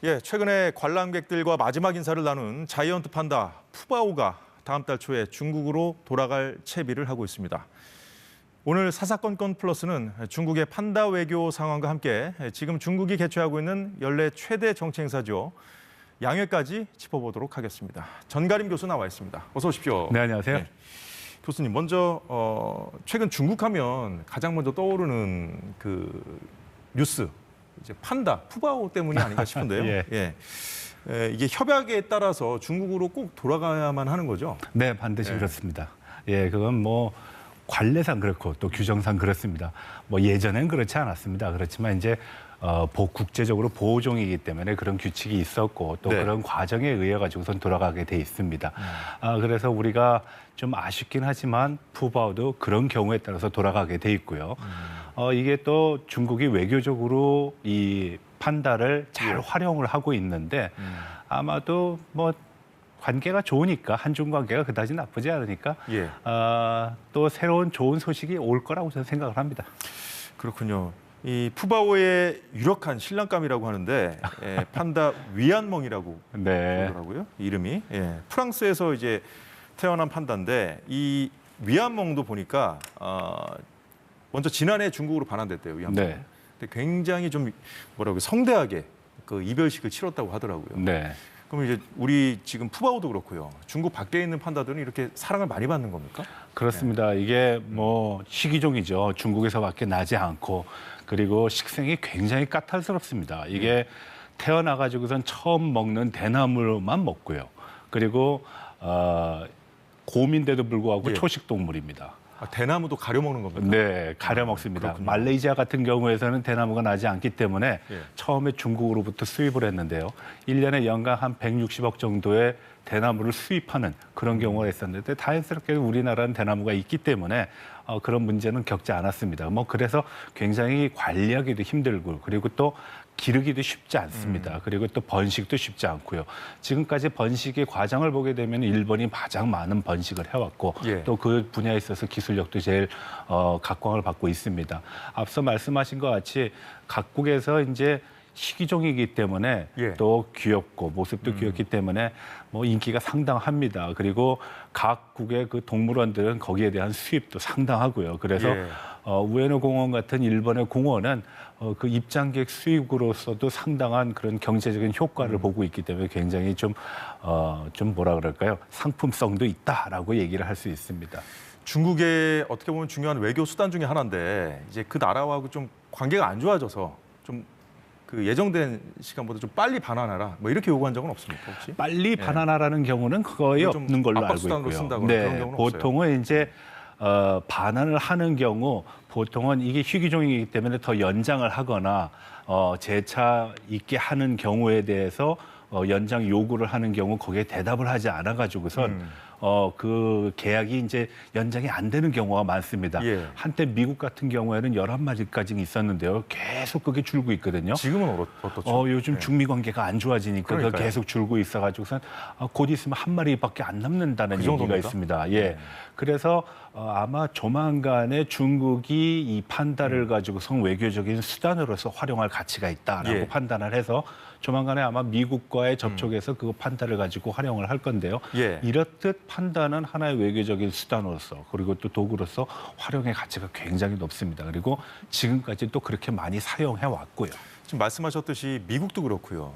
예, 최근에 관람객들과 마지막 인사를 나눈 자이언트 판다 푸바오가 다음 달 초에 중국으로 돌아갈 채비를 하고 있습니다. 오늘 사사건건 플러스는 중국의 판다 외교 상황과 함께 지금 중국이 개최하고 있는 연례 최대 정치 행사죠. 양회까지 짚어보도록 하겠습니다. 전가림 교수 나와 있습니다. 어서 오십시오. 네, 안녕하세요. 네. 교수님, 먼저 최근 중국하면 가장 먼저 떠오르는 그 뉴스, 이제 판다, 푸바오 때문이 아닌가 싶은데요. 예. 이게 협약에 따라서 중국으로 꼭 돌아가야만 하는 거죠? 네, 반드시 그렇습니다. 예, 그건 뭐 관례상 그렇고 또 규정상 그렇습니다. 뭐 예전엔 그렇지 않았습니다. 그렇지만 이제 국제적으로 보호종이기 때문에 그런 규칙이 있었고 또 그런 과정에 의해 가지고선 돌아가게 돼 있습니다. 그래서 우리가 좀 아쉽긴 하지만 푸바오도 그런 경우에 따라서 돌아가게 돼 있고요. 이게 또 중국이 외교적으로 이 판다를 잘 활용을 하고 있는데 아마도 뭐 관계가 좋으니까 한중 관계가 그다지 나쁘지 않으니까 또 새로운 좋은 소식이 올 거라고 저는 생각을 합니다. 그렇군요. 이 푸바오의 유력한 신랑감이라고 하는데 판다 위안멍이라고 부르더라고요. 이름이. 프랑스에서 이제 태어난 판다인데 이 위안멍도 보니까 먼저 지난해 중국으로 반환됐대요. 위안멍. 근데 굉장히 좀 뭐라고 성대하게 그 이별식을 치렀다고 하더라고요. 그럼 이제 우리 지금 푸바오도 그렇고요. 중국 밖에 있는 판다들은 이렇게 사랑을 많이 받는 겁니까? 그렇습니다. 이게 뭐 희귀종이죠. 중국에서밖에 나지 않고 그리고 식생이 굉장히 까탈스럽습니다. 이게 태어나가지고선 처음 먹는 대나무만 먹고요. 그리고 곰인데도 불구하고 초식 동물입니다. 대나무도 가려 먹는 겁니까? 네, 가려 먹습니다. 말레이시아 같은 경우에서는 대나무가 나지 않기 때문에 처음에 중국으로부터 수입을 했는데요. 1년에 연간 한 160억 정도의 대나무를 수입하는 그런 경우가 있었는데 다행스럽게 우리나라는 대나무가 있기 때문에 그런 문제는 겪지 않았습니다. 뭐 그래서 굉장히 관리하기도 힘들고 그리고 또 기르기도 쉽지 않습니다. 그리고 또 번식도 쉽지 않고요. 지금까지 번식의 과정을 보게 되면 일본이 가장 많은 번식을 해왔고 또 그 분야에 있어서 기술력도 제일 각광을 받고 있습니다. 앞서 말씀하신 것 같이 각국에서 이제 희귀종이기 때문에 또 귀엽고 모습도 귀엽기 때문에 뭐 인기가 상당합니다. 그리고 각국의 그 동물원들은 거기에 대한 수입도 상당하고요. 그래서 우에노 공원 같은 일본의 공원은 그 입장객 수익으로서도 상당한 그런 경제적인 효과를 보고 있기 때문에 굉장히 좀 뭐라 그럴까요? 상품성도 있다라고 얘기를 할 수 있습니다. 중국의 어떻게 보면 중요한 외교 수단 중에 하나인데 이제 그 나라하고 좀 관계가 안 좋아져서 좀 그 예정된 시간보다 좀 빨리 반환하라 뭐 이렇게 요구한 적은 없습니까 혹시? 빨리 반환하라는 경우는 거의 없는 걸로 알고 있고요. 그런 경우는 보통은 이제 반환을 하는 경우 보통은 이게 희귀종이기 때문에 더 연장을 하거나 재차 있게 하는 경우에 대해서 연장 요구를 하는 경우 거기에 대답을 하지 않아 가지고선 그 계약이 이제 연장이 안 되는 경우가 많습니다. 한때 미국 같은 경우에는 11마리까지 있었는데요. 계속 그게 줄고 있거든요. 지금은 어떻죠? 요즘 중미 관계가 안 좋아지니까 그러니까요. 계속 줄고 있어 가지고선 곧 있으면 한 마리밖에 안 남는다는 얘기가 있습니다. 그래서 아마 조만간에 중국이 이 판다를 가지고서 외교적인 수단으로서 활용할 가치가 있다라고 판단을 해서 조만간에 아마 미국과의 접촉에서 그 판다를 가지고 활용을 할 건데요. 이렇듯 판다는 하나의 외교적인 수단으로서 그리고 또 도구로서 활용의 가치가 굉장히 높습니다. 그리고 지금까지 또 그렇게 많이 사용해 왔고요. 지금 말씀하셨듯이 미국도 그렇고요.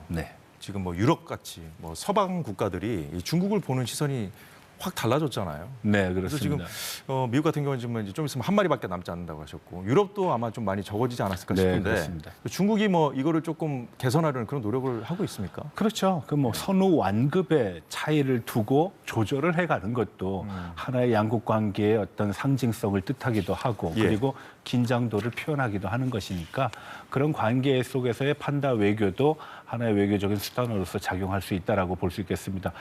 지금 뭐 유럽 같이 뭐 서방 국가들이 이 중국을 보는 시선이 확 달라졌잖아요. 네, 그래서 그렇습니다. 지금 미국 같은 경우는 지금 좀 있으면 한 마리밖에 남지 않는다고 하셨고 유럽도 아마 좀 많이 적어지지 않았을까 싶은데 그렇습니다. 중국이 뭐 이거를 조금 개선하려는 그런 노력을 하고 있습니까? 그렇죠. 그 뭐 선후 완급의 차이를 두고 조절을 해가는 것도 하나의 양국 관계의 어떤 상징성을 뜻하기도 하고 그리고 긴장도를 표현하기도 하는 것이니까 그런 관계 속에서의 판다 외교도 하나의 외교적인 수단으로서 작용할 수 있다라고 볼 수 있겠습니다.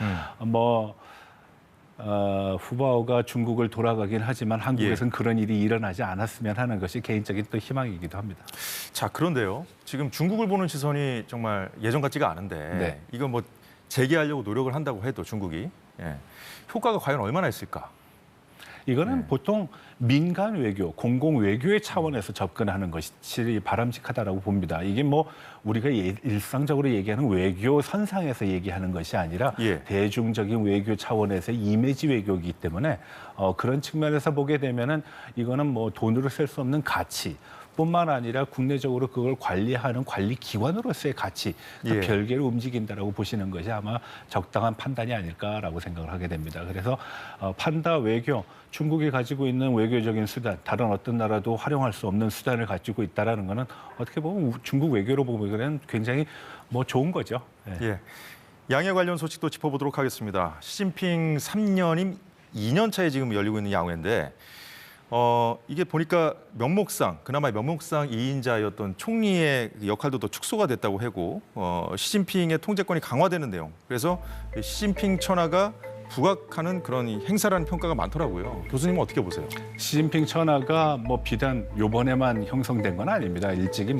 푸바오가 중국을 돌아가긴 하지만 한국에서는 그런 일이 일어나지 않았으면 하는 것이 개인적인 또 희망이기도 합니다. 자, 그런데요. 지금 중국을 보는 시선이 정말 예전 같지가 않은데 이거 뭐 재개하려고 노력을 한다고 해도 중국이 효과가 과연 얼마나 있을까? 이거는 보통 민간 외교, 공공 외교의 차원에서 접근하는 것이 바람직하다라고 봅니다. 이게 뭐 우리가 일상적으로 얘기하는 외교 선상에서 얘기하는 것이 아니라 대중적인 외교 차원에서의 이미지 외교이기 때문에 그런 측면에서 보게 되면은 이거는 뭐 돈으로 쓸 수 없는 가치. 뿐만 아니라 국내적으로 그걸 관리하는 관리기관으로서의 가치, 별개로 움직인다라고 보시는 것이 아마 적당한 판단이 아닐까라고 생각을 하게 됩니다. 그래서 판다 외교, 중국이 가지고 있는 외교적인 수단, 다른 어떤 나라도 활용할 수 없는 수단을 가지고 있다라는 거는 어떻게 보면 중국 외교로 보면 굉장히 뭐 좋은 거죠. 양해 관련 소식도 짚어보도록 하겠습니다. 시진핑 3년임 2년 차에 지금 열리고 있는 양회인데 이게 보니까 명목상, 그나마 명목상 2인자였던 총리의 역할도 더 축소가 됐다고 하고 시진핑의 통제권이 강화되는 내용. 그래서 시진핑 천하가 부각하는 그런 행사라는 평가가 많더라고요. 교수님은 어떻게 보세요? 시진핑 천하가 뭐 비단 요번에만 형성된 건 아닙니다. 일찍이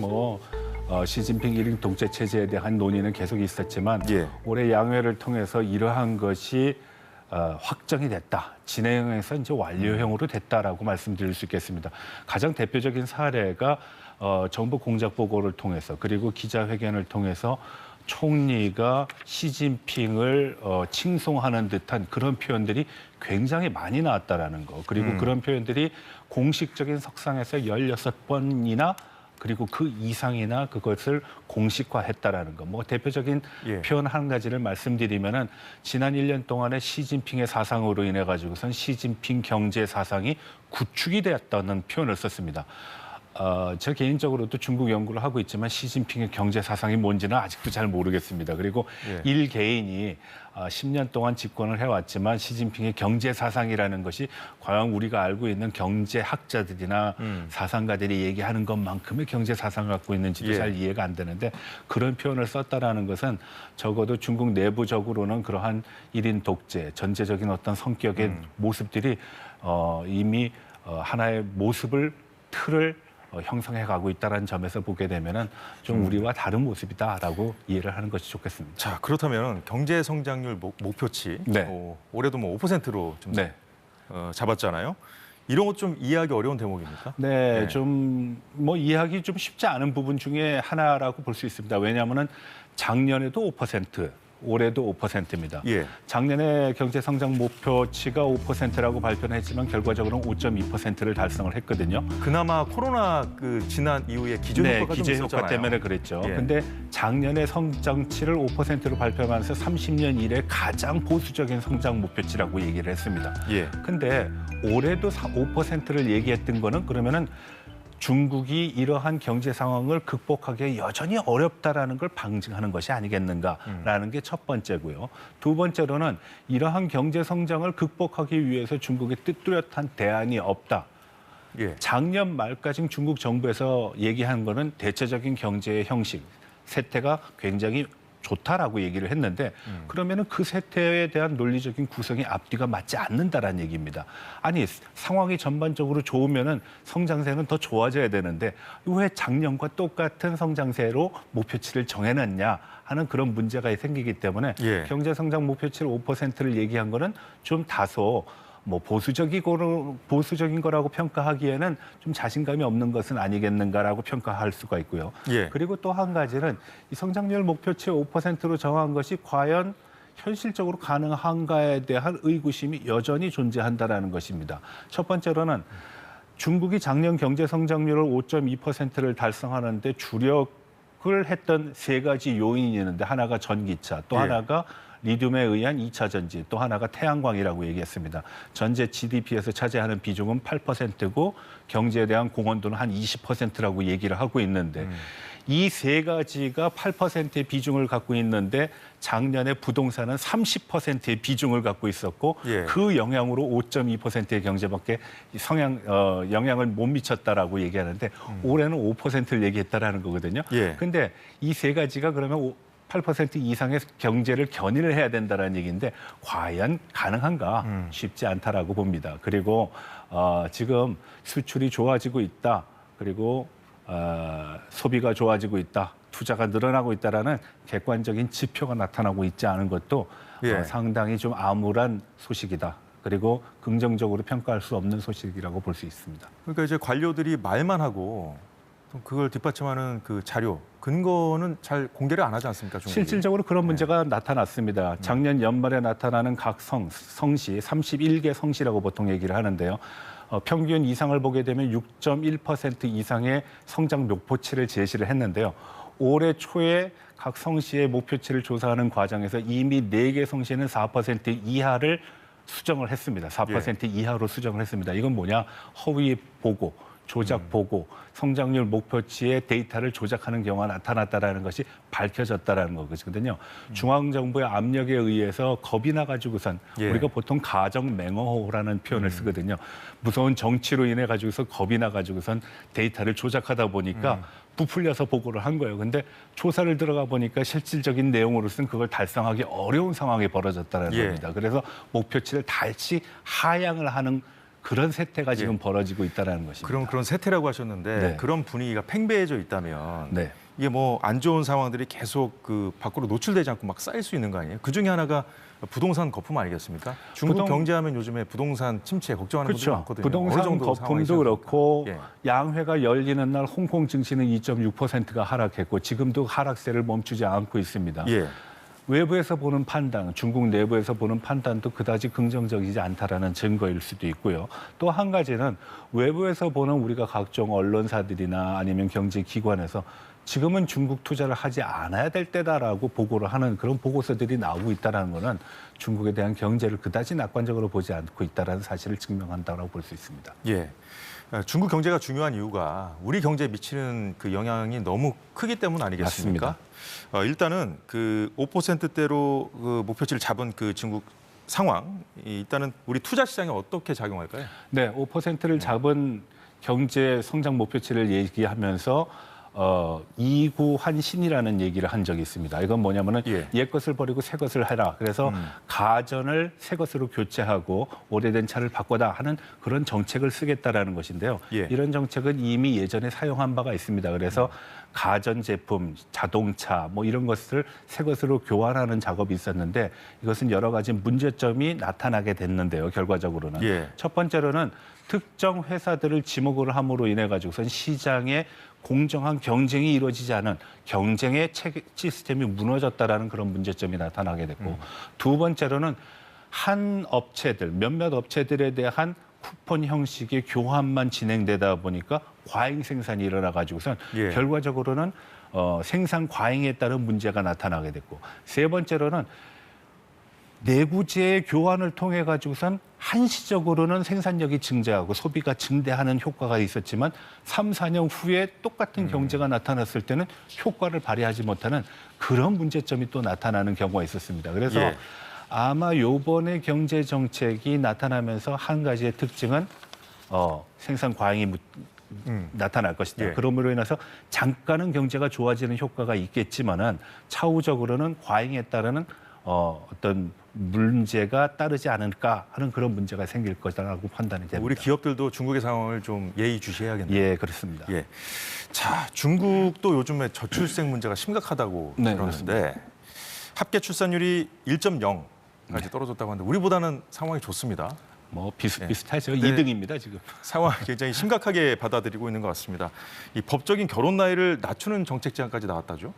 시진핑 1인 독재 체제에 대한 논의는 계속 있었지만 올해 양회를 통해서 이러한 것이 확정이 됐다. 진행해서 이제 완료형으로 됐다라고 말씀드릴 수 있겠습니다. 가장 대표적인 사례가 정부 공작 보고를 통해서 그리고 기자회견을 통해서 총리가 시진핑을 칭송하는 듯한 그런 표현들이 굉장히 많이 나왔다라는 거. 그리고 그런 표현들이 공식적인 석상에서 16번이나 그리고 그 이상이나 그것을 공식화했다라는 거. 뭐 대표적인 표현 한 가지를 말씀드리면은 지난 1년 동안의 시진핑의 사상으로 인해 가지고선 시진핑 경제 사상이 구축이 되었다는 표현을 썼습니다. 저 개인적으로도 중국 연구를 하고 있지만 시진핑의 경제 사상이 뭔지는 아직도 잘 모르겠습니다. 그리고 일 개인이 10년 동안 집권을 해왔지만 시진핑의 경제 사상이라는 것이 과연 우리가 알고 있는 경제학자들이나 사상가들이 얘기하는 것만큼의 경제 사상을 갖고 있는지도 잘 이해가 안 되는데 그런 표현을 썼다라는 것은 적어도 중국 내부적으로는 그러한 1인 독재, 전제적인 어떤 성격의 모습들이 이미 하나의 모습을 틀을 형성해 가고 있다는 점에서 보게 되면은 좀 우리와 다른 모습이다라고 이해를 하는 것이 좋겠습니다. 자, 그렇다면 경제 성장률 목표치 올해도 5%로 좀 잡았잖아요. 이런 것 좀 이해하기 어려운 대목입니까? 좀 이해하기 좀 쉽지 않은 부분 중에 하나라고 볼 수 있습니다. 왜냐하면은 작년에도 5%. 올해도 5%입니다. 작년에 경제 성장 목표치가 5%라고 발표는 했지만 결과적으로는 5.2%를 달성을 했거든요. 그나마 코로나 지난 이후에 기저효과가 좀 있었잖아요. 기저효과 때문에 그랬죠. 근데 작년에 성장치를 5%로 발표하면서 30년 이래 가장 보수적인 성장 목표치라고 얘기를 했습니다. 근데 올해도 5%를 얘기했던 거는 그러면은 중국이 이러한 경제 상황을 극복하기 여전히 어렵다라는 걸 방증하는 것이 아니겠는가라는 게 첫 번째고요. 두 번째로는 이러한 경제 성장을 극복하기 위해서 중국의 뜻뚜렷한 대안이 없다. 작년 말까지 중국 정부에서 얘기한 거는 대체적인 경제의 형식, 세태가 굉장히 좋다라고 얘기를 했는데 그러면은 그 세태에 대한 논리적인 구성이 앞뒤가 맞지 않는다라는 얘기입니다. 아니 상황이 전반적으로 좋으면은 성장세는 더 좋아져야 되는데 왜 작년과 똑같은 성장세로 목표치를 정해놨냐 하는 그런 문제가 생기기 때문에 경제 성장 목표치를 5%를 얘기한 거는 좀 다소 보수적인 거라고 평가하기에는 좀 자신감이 없는 것은 아니겠는가라고 평가할 수가 있고요. 그리고 또 한 가지는 이 성장률 목표치 5%로 정한 것이 과연 현실적으로 가능한가에 대한 의구심이 여전히 존재한다라는 것입니다. 첫 번째로는 중국이 작년 경제 성장률을 5.2%를 달성하는데 주력을 했던 세 가지 요인이 있는데 하나가 전기차, 또 하나가 리튬에 의한 2차 전지, 또 하나가 태양광이라고 얘기했습니다. 전체 GDP에서 차지하는 비중은 8%고 경제에 대한 공헌도는 한 20%라고 얘기를 하고 있는데 이 세 가지가 8%의 비중을 갖고 있는데 작년에 부동산은 30%의 비중을 갖고 있었고 그 영향으로 5.2%의 경제밖에 영향을 못 미쳤다라고 얘기하는데 올해는 5%를 얘기했다라는 거거든요. 근데 이 세 가지가 그러면 8% 이상의 경제를 견인을 해야 된다는 얘기인데 과연 가능한가 쉽지 않다라고 봅니다. 그리고 지금 수출이 좋아지고 있다. 그리고 소비가 좋아지고 있다. 투자가 늘어나고 있다라는 객관적인 지표가 나타나고 있지 않은 것도 상당히 좀 암울한 소식이다. 그리고 긍정적으로 평가할 수 없는 소식이라고 볼 수 있습니다. 그러니까 이제 관료들이 말만 하고 그걸 뒷받침하는 그 자료, 근거는 잘 공개를 안 하지 않습니까? 중국이? 실질적으로 그런 문제가 나타났습니다. 작년 연말에 나타나는 각 성시 31개 성시라고 보통 얘기를 하는데요. 평균 이상을 보게 되면 6.1% 이상의 성장 목표치를 제시를 했는데요. 올해 초에 각 성시의 목표치를 조사하는 과정에서 이미 4개 성시는 4% 이하를 수정을 했습니다. 4% 이하로 수정을 했습니다. 이건 뭐냐? 허위 보고, 조작 보고, 성장률 목표치의 데이터를 조작하는 경우가 나타났다라는 것이 밝혀졌다라는 거거든요. 중앙정부의 압력에 의해서 겁이 나가지고선 우리가 보통 가정맹어호라는 표현을 쓰거든요. 무서운 정치로 인해 가지고서 겁이 나가지고선 데이터를 조작하다 보니까 부풀려서 보고를 한 거예요. 근데 조사를 들어가 보니까 실질적인 내용으로서는 그걸 달성하기 어려운 상황이 벌어졌다는 겁니다. 그래서 목표치를 다시 하향을 하는 그런 세태가 지금 벌어지고 있다는 것입니다. 그럼 그런 세태라고 하셨는데 그런 분위기가 팽배해져 있다면 이게 뭐 안 좋은 상황들이 계속 그 밖으로 노출되지 않고 막 쌓일 수 있는 거 아니에요? 그 중에 하나가 부동산 거품 아니겠습니까? 중국 경제하면 요즘에 부동산 침체 걱정하는 분들이 많거든요. 부동산 거품도 그렇고 양회가 열리는 날 홍콩 증시는 2.6%가 하락했고 지금도 하락세를 멈추지 않고 있습니다. 외부에서 보는 판단, 중국 내부에서 보는 판단도 그다지 긍정적이지 않다라는 증거일 수도 있고요. 또 한 가지는 외부에서 보는 우리가 각종 언론사들이나 아니면 경제기관에서 지금은 중국 투자를 하지 않아야 될 때다라고 보고를 하는 그런 보고서들이 나오고 있다는 것은 중국에 대한 경제를 그다지 낙관적으로 보지 않고 있다는 사실을 증명한다고 볼 수 있습니다. 중국 경제가 중요한 이유가 우리 경제에 미치는 그 영향이 너무 크기 때문 아니겠습니까? 맞습니다. 일단은 그 5%대로 그 목표치를 잡은 그 중국 상황, 일단은 우리 투자 시장에 어떻게 작용할까요? 네, 5%를 잡은 경제 성장 목표치를 얘기하면서 이구환신이라는 얘기를 한 적이 있습니다. 이건 뭐냐면은 옛 것을 버리고 새 것을 해라. 그래서 가전을 새 것으로 교체하고 오래된 차를 바꿔다 하는 그런 정책을 쓰겠다라는 것인데요. 이런 정책은 이미 예전에 사용한 바가 있습니다. 그래서 가전제품, 자동차 뭐 이런 것을 새 것으로 교환하는 작업이 있었는데 이것은 여러 가지 문제점이 나타나게 됐는데요. 결과적으로는. 첫 번째로는 특정 회사들을 지목을 함으로 인해 가지고선 시장에 공정한 경쟁이 이루어지지 않은 경쟁의 시스템이 무너졌다라는 그런 문제점이 나타나게 됐고 두 번째로는 한 업체들, 몇몇 업체들에 대한 쿠폰 형식의 교환만 진행되다 보니까 과잉 생산이 일어나 가지고선 결과적으로는 생산 과잉에 따른 문제가 나타나게 됐고 세 번째로는 내구재의 교환을 통해 가지고선 한시적으로는 생산력이 증대하고 소비가 증대하는 효과가 있었지만 3, 4년 후에 똑같은 경제가 나타났을 때는 효과를 발휘하지 못하는 그런 문제점이 또 나타나는 경우가 있었습니다. 그래서 아마 요번에 경제 정책이 나타나면서 한 가지의 특징은 생산 과잉이 나타날 것이다. 그러므로 인해서 잠깐은 경제가 좋아지는 효과가 있겠지만은 차후적으로는 과잉에 따르는 어떤 문제가 따르지 않을까 하는 그런 문제가 생길 것이라고 판단이 됩니다. 우리 기업들도 중국의 상황을 좀 예의주시해야겠네요. 예, 그렇습니다. 자, 중국도 요즘에 저출생 문제가 심각하다고 들었는데 합계 출산율이 1.0까지 떨어졌다고 하는데 우리보다는 상황이 좋습니다. 뭐 비슷비슷하죠. 2등입니다, 지금. 상황 굉장히 심각하게 받아들이고 있는 것 같습니다. 이 법적인 결혼 나이를 낮추는 정책 제안까지 나왔다죠?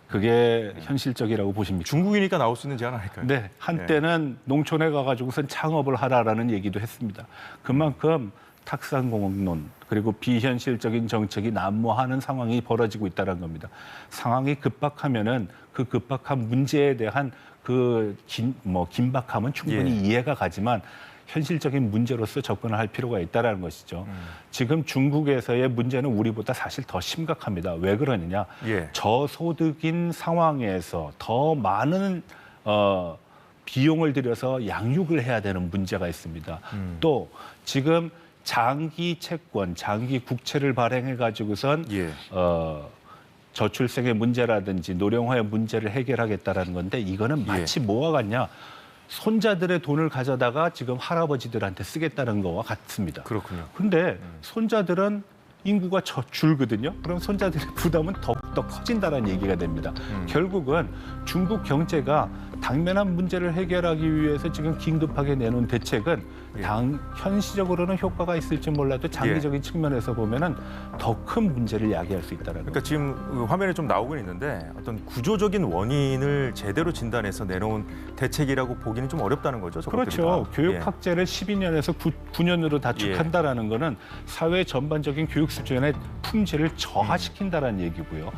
그게 현실적이라고 보십니까? 중국이니까 나올 수 있는 제안 아닐까요? 네, 한때는 농촌에 가가지고선 창업을 하라라는 얘기도 했습니다. 그만큼 탁상공론 그리고 비현실적인 정책이 난무하는 상황이 벌어지고 있다는 겁니다. 상황이 급박하면은 그 급박한 문제에 대한 그 긴박함은 충분히 이해가 가지만 현실적인 문제로서 접근을 할 필요가 있다는 것이죠. 지금 중국에서의 문제는 우리보다 사실 더 심각합니다. 왜 그러느냐? 저소득인 상황에서 더 많은 비용을 들여서 양육을 해야 되는 문제가 있습니다. 또 지금 장기 채권, 장기 국채를 발행해 가지고선 저출생의 문제라든지 노령화의 문제를 해결하겠다라는 건데 이거는 마치 뭐와 같냐? 손자들의 돈을 가져다가 지금 할아버지들한테 쓰겠다는 거와 같습니다. 그렇군요. 근데 손자들은 인구가 줄거든요. 그럼 손자들의 부담은 더욱더 더 커진다는 얘기가 됩니다. 결국은 중국 경제가 당면한 문제를 해결하기 위해서 지금 긴급하게 내놓은 대책은 현시적으로는 효과가 있을지 몰라도 장기적인 측면에서 보면은 더 큰 문제를 야기할 수 있다는 그러니까 지금 그 화면에 좀 나오고 있는데 어떤 구조적인 원인을 제대로 진단해서 내놓은 대책이라고 보기는 좀 어렵다는 거죠. 그렇죠. 교육 학제를 12년에서 9년으로 단축한다라는 거는 사회 전반적인 교육 수준의 품질을 저하시킨다라는 얘기고요.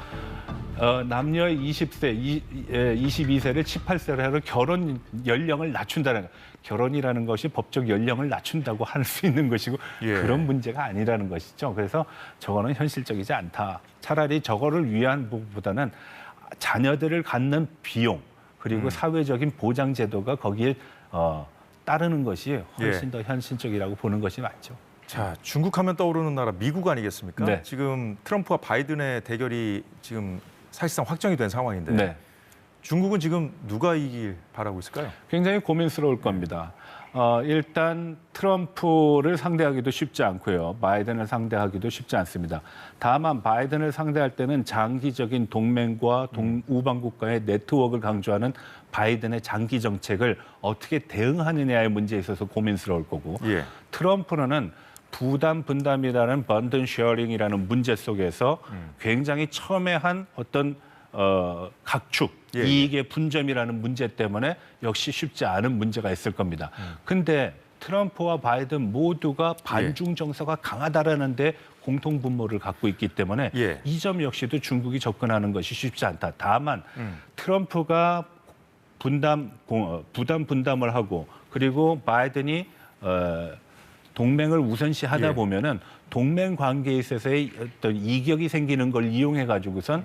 남녀 20세, 22세를 18세로 해서 결혼 연령을 낮춘다는 거. 결혼이라는 것이 법적 연령을 낮춘다고 할 수 있는 것이고 그런 문제가 아니라는 것이죠. 그래서 저거는 현실적이지 않다. 차라리 저거를 위한 부분보다는 자녀들을 갖는 비용 그리고 사회적인 보장 제도가 거기에 따르는 것이 훨씬 더 현실적이라고 보는 것이 맞죠. 자, 중국 하면 떠오르는 나라 미국 아니겠습니까? 네. 지금 트럼프와 바이든의 대결이 지금 사실상 확정이 된 상황인데 중국은 지금 누가 이길 바라고 있을까요? 굉장히 고민스러울 겁니다. 일단 트럼프를 상대하기도 쉽지 않고요. 바이든을 상대하기도 쉽지 않습니다. 다만 바이든을 상대할 때는 장기적인 동맹과 우방 국가의 네트워크를 강조하는 바이든의 장기 정책을 어떻게 대응하느냐의 문제에 있어서 고민스러울 거고 트럼프는 부담 분담이라는 번든 쉐어링이라는 문제 속에서 굉장히 첨예한 어떤 각축, 이익의 분점이라는 문제 때문에 역시 쉽지 않은 문제가 있을 겁니다. 근데 트럼프와 바이든 모두가 반중 정서가 강하다라는 데 공통 분모를 갖고 있기 때문에 이 점 역시도 중국이 접근하는 것이 쉽지 않다. 다만 트럼프가 부담 분담을 하고 그리고 바이든이 동맹을 우선시하다 보면은 동맹 관계에 있어서의 어떤 이격이 생기는 걸 이용해 가지고선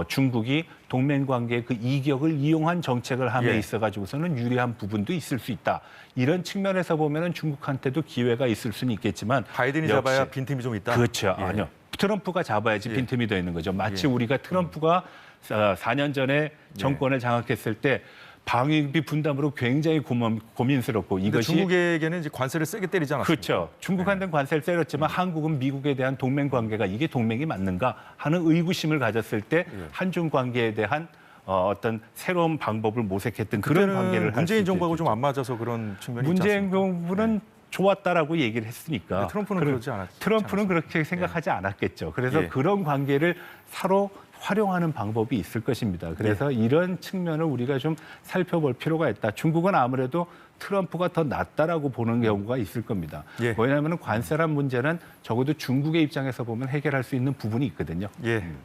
중국이 동맹 관계의 그 이격을 이용한 정책을 함에 있어 가지고서는 유리한 부분도 있을 수 있다. 이런 측면에서 보면은 중국한테도 기회가 있을 수는 있겠지만 바이든이 잡아야 빈틈이 좀 있다. 그렇죠. 아니요. 트럼프가 잡아야지 빈틈이 더 있는 거죠. 마치 우리가 트럼프가 4년 전에 정권을 장악했을 때 방위비 분담으로 굉장히 고민스럽고 이것이 중국에게는 이제 관세를 세게 때리지 않았습니까? 그렇죠. 중국한테는 관세를 때렸지만 한국은 미국에 대한 동맹 관계가 이게 동맹이 맞는가 하는 의구심을 가졌을 때 한중 관계에 대한 어떤 새로운 방법을 모색했던 그런 관계를 문재인 정부하고 좀 안 맞아서 그런 측면이 있지 문재인 않습니까? 정부는 좋았다라고 얘기를 했으니까 트럼프는 그러지 않았죠. 트럼프는 그렇게 생각하지 않았겠죠. 그래서 그런 관계를 서로 활용하는 방법이 있을 것입니다. 그래서 이런 측면을 우리가 좀 살펴볼 필요가 있다. 중국은 아무래도 트럼프가 더 낫다라고 보는 경우가 있을 겁니다. 왜냐하면 관세란 문제는 적어도 중국의 입장에서 보면 해결할 수 있는 부분이 있거든요.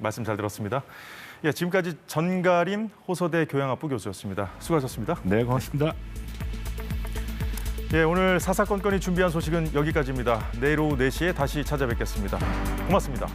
말씀 잘 들었습니다. 지금까지 전가림 호서대 교양학부 교수였습니다. 수고하셨습니다. 네, 고맙습니다. 오늘 사사건건이 준비한 소식은 여기까지입니다. 내일 오후 4시에 다시 찾아뵙겠습니다. 고맙습니다.